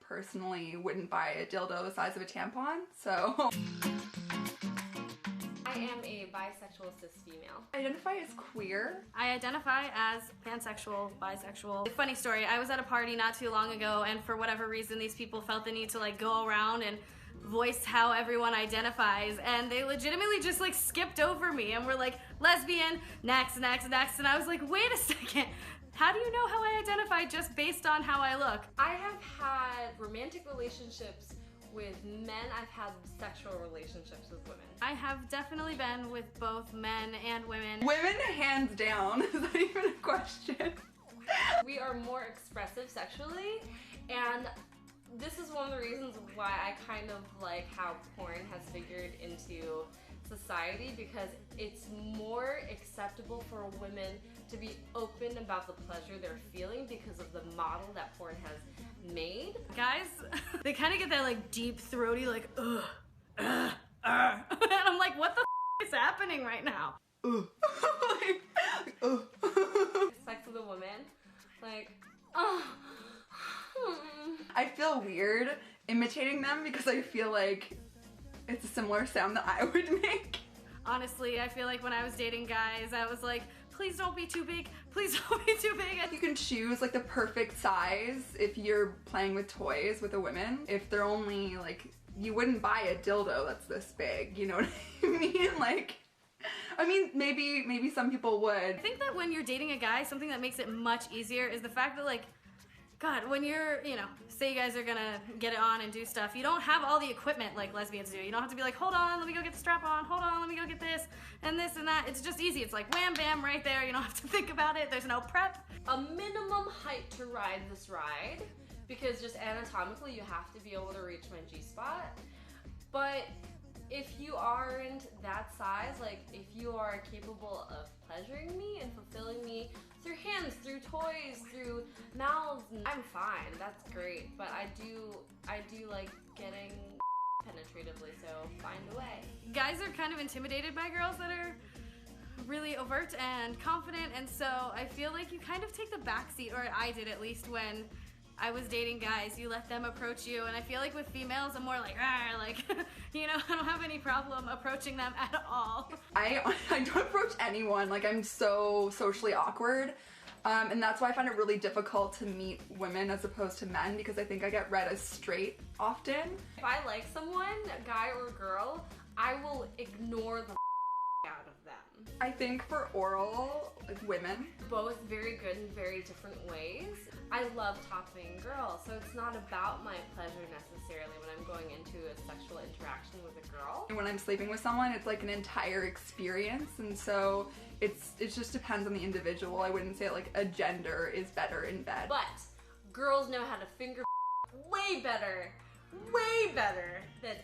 personally wouldn't buy a dildo the size of a tampon, so. I am a bisexual cis female. I identify as queer. I identify as pansexual, bisexual. Funny story, I was at a party not too long ago, and for whatever reason these people felt the need to like go around and voice how everyone identifies, and they legitimately just like skipped over me and were like, lesbian, next, next, next, and I was like, wait a second. How do you know how I identify just based on how I look? I have had romantic relationships with men. I've had sexual relationships with women. I have definitely been with both men and women. Women, hands down. Is that even a question? We are more expressive sexually, and this is one of the reasons why I kind of like how porn has figured into society, because it's more acceptable for women to be open about the pleasure they're feeling because of the model that porn has made. Guys, they kind of get that like deep throaty like and I'm like, what the is happening right now? Sex with a woman, like, I feel weird imitating them because I feel like it's a similar sound that I would make. Honestly, I feel like when I was dating guys, I was like, please don't be too big, please don't be too big. You can choose like the perfect size if you're playing with toys with a woman. If they're only like, you wouldn't buy a dildo that's this big, you know what I mean? Like, I mean, maybe some people would. I think that when you're dating a guy, something that makes it much easier is the fact that like, God, when you're, you know, say you guys are gonna get it on and do stuff, you don't have all the equipment like lesbians do. You don't have to be like, hold on, let me go get the strap on, hold on, let me go get this and that. It's just easy. It's like wham bam right there. You don't have to think about it. There's no prep. A minimum height to ride this ride, because just anatomically you have to be able to reach my G-spot. But if you aren't that size, like if you are capable of pleasuring me and fulfilling me through hands, through toys, through mouths, I'm fine, that's great. But I do like getting penetratively, so find a way. Guys are kind of intimidated by girls that are really overt and confident, and so I feel like you kind of take the backseat, or I did at least when I was dating guys. You let them approach you, and I feel like with females I'm more like, like you know, I don't have any problem approaching them at all. I don't approach anyone. Like, I'm so socially awkward, and that's why I find it really difficult to meet women as opposed to men, because I think I get read as straight often. If I like someone, guy or girl, I will ignore the out of them. I think for oral, like women, both very good in very different ways. I love topping girls, so it's not about my pleasure necessarily when I'm going into a sexual interaction with a girl. When I'm sleeping with someone, it's like an entire experience, and so it just depends on the individual. I wouldn't say like a gender is better in bed. But girls know how to finger way better than